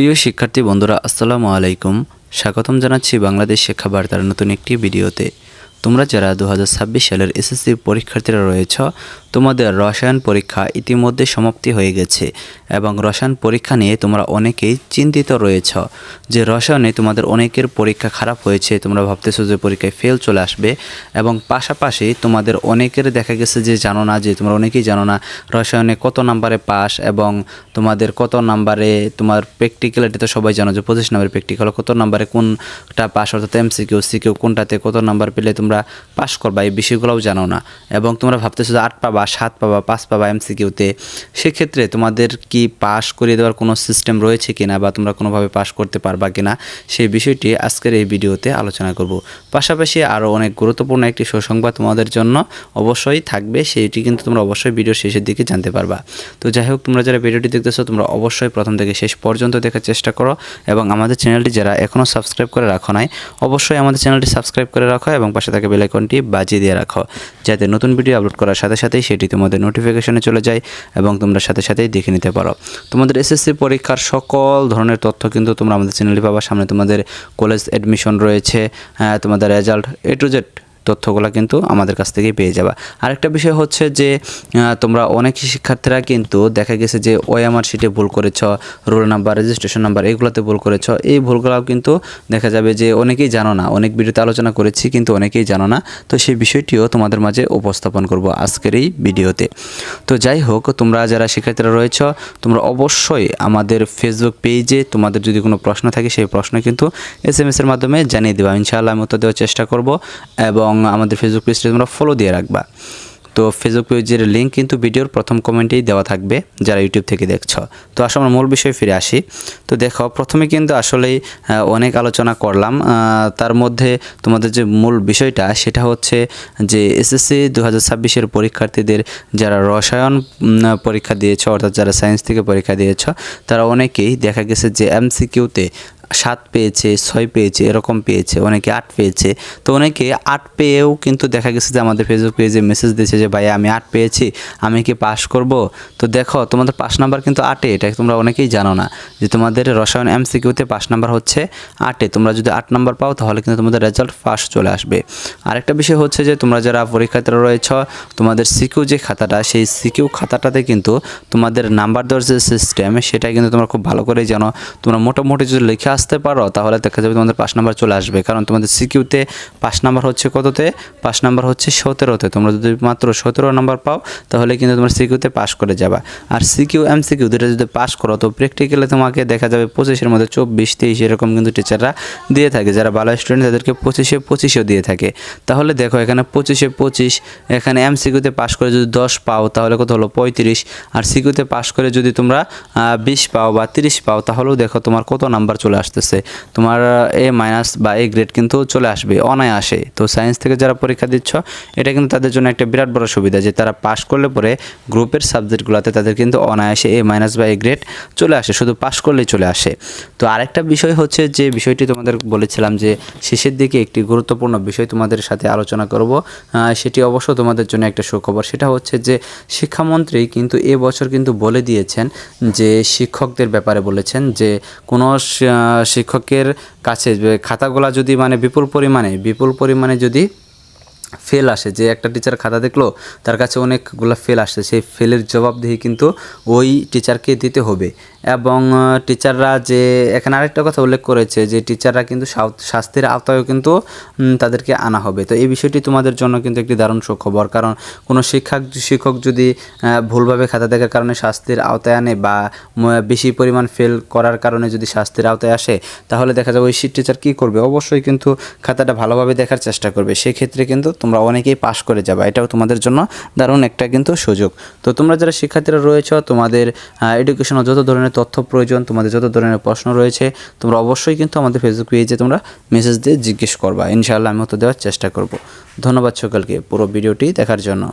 প্রিয় শিক্ষার্থী বন্ধুরা আসসালামু আলাইকুম। স্বাগতম জানাচ্ছি বাংলাদেশ শিক্ষা বার্তার নতুন একটি ভিডিওতে। তোমরা যারা 2026 সালের এসএসসি পরীক্ষার্থীরা রয়েছ, তোমাদের রসায়ন পরীক্ষা ইতিমধ্যে সমাপ্তি হয়ে গেছে এবং রসায়ন পরীক্ষা নিয়ে তোমরা অনেকেই চিন্তিত রয়েছ যে রসায়নে তোমাদের অনেকের পরীক্ষা খারাপ হয়েছে, তোমরা ভাবতেছো যে পরীক্ষায় ফেল চলে আসবে এবং পাশাপাশি তোমাদের অনেকের দেখা গেছে যে জানো না, যে তোমরা অনেকেই জানো না রসায়নে কত নাম্বারে পাস এবং তোমাদের কত নাম্বারে তোমার প্র্যাকটিক্যাল। এটা তো সবাই জানো যে 25 নাম্বারের প্র্যাকটিক্যাল, কত নাম্বারে কোনটা পাস, অর্থাৎ এমসিকিউ সিকিউ কোনটাতে কত নাম্বার পেলে তোমরা পাস করবা, এই বিষয়গুলোও জানো না এবং তোমরা ভাবতেছো যে 8 পাবা, 7 পাবা, 5 পাবা এমসিকিউতে। সেক্ষেত্রে তোমাদের কি পাস করিয়ে দেওয়ার কোনো সিস্টেম রয়েছে কিনা বা তোমরা কোনোভাবে পাস করতে পারবা কিনা, সেই বিষয়টি আজকের এই ভিডিওতে আলোচনা করব। পাশাপাশি আরও অনেক গুরুত্বপূর্ণ একটি সুসংবাদ তোমাদের জন্য অবশ্যই থাকবে, সেইটি কিন্তু তোমরা অবশ্যই ভিডিওর শেষের দিকে জানতে পারবা। তো যাই হোক, তোমরা যারা ভিডিওটি দেখতেছো তোমরা অবশ্যই প্রথম থেকে শেষ পর্যন্ত দেখার চেষ্টা করো এবং আমাদের চ্যানেলটি যারা এখনও সাবস্ক্রাইব করে রাখো নাই, অবশ্যই আমাদের চ্যানেলটি সাবস্ক্রাইব করে রাখো এবং পাশে থাকা বেল আইকনটি বাজিয়ে দিয়ে রাখো, যাতে নতুন ভিডিও আপলোড করার সাথে সাথেই সেটি তোমাদের নোটিফিকেশনে চলে যায় এবং তোমরা সাথে সাথেই দেখে নিতে পারো। তোমাদের এসএসসি পরীক্ষার সকল ধরনের তথ্য কিন্তু তোমরা আমাদের চ্যানেলে পাবা। সামনে তোমাদের কলেজ অ্যাডমিশন রয়েছে, তোমাদের রেজাল্ট A to Z তথ্যগুলো কিন্তু আমাদের কাছ থেকেই পেয়ে যাবা। আরেকটা বিষয় হচ্ছে যে তোমরা অনেক শিক্ষার্থীরা কিন্তু দেখা গেছে যে ওএমআর শিটে ভুল করেছ, রোল নাম্বার, রেজিস্ট্রেশন নাম্বার এগুলোতে ভুল করেছ। এই ভুলগুলোও কিন্তু দেখা যাবে যে অনেকেই জানো না, অনেক ভিডিওতে আলোচনা করেছি কিন্তু অনেকেই জানো না। তো সেই বিষয়টিও তোমাদের মাঝে উপস্থাপন করব আজকের এই ভিডিওতে। তো যাই হোক, তোমরা যারা শিক্ষার্থীরা রয়েছ তোমরা অবশ্যই আমাদের ফেসবুক পেজে তোমাদের যদি কোনো প্রশ্ন থাকে সেই প্রশ্ন কিন্তু SMS এর মাধ্যমে জানিয়ে দেবা। ইনশাআল্লাহ আমি উত্তর দেওয়ার চেষ্টা করব এবং আমাদের ফেসবুক পেজটি তোমরা ফলো দিয়ে রাখবা। তো ফেসবুক পেজের লিঙ্ক কিন্তু ভিডিওর প্রথম কমেন্টেই দেওয়া থাকবে যারা ইউটিউব থেকে দেখছো। তো আসলে আমরা মূল বিষয়ে ফিরে আসি। তো দেখো, প্রথমে কিন্তু আসলেই অনেক আলোচনা করলাম, তার মধ্যে তোমাদের যে মূল বিষয়টা সেটা হচ্ছে যে এসএসসি 2026-এর পরীক্ষার্থীদের যারা রসায়ন পরীক্ষা দিয়েছ, অর্থাৎ যারা সায়েন্স থেকে পরীক্ষা দিয়েছ, তারা অনেকেই দেখা গেছে যে এমসিকিউতে 7 পেয়েছে, 6 পেয়েছে, এরকম পেয়েছে, অনেকে 8 পেয়েছে। তো অনেকে 8 পেয়েও কিন্তু দেখা গেছে যে আমাদের ফেসবুক পেজে মেসেজ দিয়েছে যে ভাই আমি 8 পেয়েছি, আমি কি পাস করব? তো দেখো, তোমাদের পাস নাম্বার কিন্তু 8-এ, এটা তোমরা অনেকেই জানো না যে তোমাদের রসায়ন এমসিকিউতে পাস নাম্বার হচ্ছে 8-এ। তোমরা যদি 8 নাম্বার পাও তাহলে কিন্তু তোমাদের রেজাল্ট ফার্স্ট চলে আসবে। আরেকটা বিষয় হচ্ছে যে তোমরা যারা পরীক্ষার্থীরা রয়েছ, তোমাদের সিকিউ যে খাতাটা, সেই সিকিউ খাতাটাতে কিন্তু তোমাদের নাম্বার দেওয়ার যে সিস্টেম সেটা কিন্তু তোমরা খুব ভালো করেই জানো। তোমরা মোটামুটি যদি লিখে আসতে পারো তাহলে দেখা যাবে তোমাদের 5 নাম্বার চলে আসবে, কারণ তোমাদের সিকিউতে 5 নাম্বার হচ্ছে কততে? 5 নাম্বার হচ্ছে 17-তে। তোমরা যদি মাত্র 17 নাম্বার পাও তাহলে কিন্তু তোমরা সিকিউতে পাস করে যাবা। আর সিকিউ এমসিকিউ দুটো যদি পাস করো তো প্র্যাকটিক্যালে তোমাকে দেখা যাবে 25-এর মধ্যে 24, 23 এরকম কিন্তু টিচাররা দিয়ে থাকে। যারা ভালো স্টুডেন্ট তাদেরকে 25-এ 25ও দিয়ে থাকে। তাহলে দেখো, এখানে 25-এ 25, এখানে এমসিকিউতে পাস করে যদি 10 পাও তাহলে কত হলো? 35। আর সিকিউতে পাস করে যদি তোমরা 20 পাও বা 30 পাও তাহলেও দেখো তোমার কত নাম্বার চলে আসতেছে। তোমার A- বা A গ্রেড কিন্তু চলে আসবে অনায়াসে। তো সায়েন্স থেকে যারা পরীক্ষা দিচ্ছ, এটা কিন্তু তাদের জন্য একটা বিরাট বড় সুবিধা যে তারা পাস করলে পরে গ্রুপের সাবজেক্টগুলোতে তাদের কিন্তু অনায়াসে A- বা A গ্রেড চলে আসে, শুধু পাস করলেই চলে আসে। তো আরেকটা বিষয় হচ্ছে যে বিষয়টি তোমাদের বলেছিলাম যে শেষের দিকে একটি গুরুত্বপূর্ণ বিষয় তোমাদের সাথে আলোচনা করব, সেটি অবশ্য তোমাদের জন্য একটা সুখবর। সেটা হচ্ছে যে শিক্ষামন্ত্রী কিন্তু এবছর কিন্তু বলে দিয়েছেন যে শিক্ষকদের ব্যাপারে বলেছেন যে কোনো শিক্ষকের কাছে খাতাগুলা যদি বিপুল পরিমাণে যদি ফেল আসে, যে একটা টিচার খাতা দেখলো তার কাছে অনেকগুলো ফেল আসছে, সেই ফেলের জবাবদিহি কিন্তু ওই টিচারকে দিতে হবে। এবং টিচাররা যে এখানে আরেকটা কথা উল্লেখ করেছে যে টিচাররা কিন্তু শাস্তির আওতায়ও কিন্তু তাদেরকে আনা হবে। তো এই বিষয়টি তোমাদের জন্য কিন্তু একটি দারুণ সুখবর, কারণ কোনো শিক্ষক যদি ভুলভাবে খাতা দেখার কারণে শাস্তির আওতায় আনে বা বেশি পরিমাণ ফেল করার কারণে যদি শাস্তির আওতায় আসে, তাহলে দেখা যাবে ওই টিচার কী করবে? অবশ্যই কিন্তু খাতাটা ভালোভাবে দেখার চেষ্টা করবে। সেক্ষেত্রে কিন্তু তোমরা অনেকেই পাস করে যাবে, এটাও তোমাদের জন্য দারুণ একটা কিন্তু সুযোগ। তো তোমরা যারা শিক্ষার্থীরা রয়েছ, তোমাদের এডুকেশনাল যত ধরনের তথ্য প্রয়োজন, তোমাদের যত ধরনের প্রশ্ন রয়েছে, তোমরা অবশ্যই কিন্তু আমাদের ফেসবুক পেজে তোমরা মেসেজ দিয়ে জিজ্ঞেস করবা। ইনশাআল্লাহ আমি উত্তর দেওয়ার চেষ্টা করব। ধন্যবাদ সকলকে পুরো ভিডিওটি দেখার জন্য।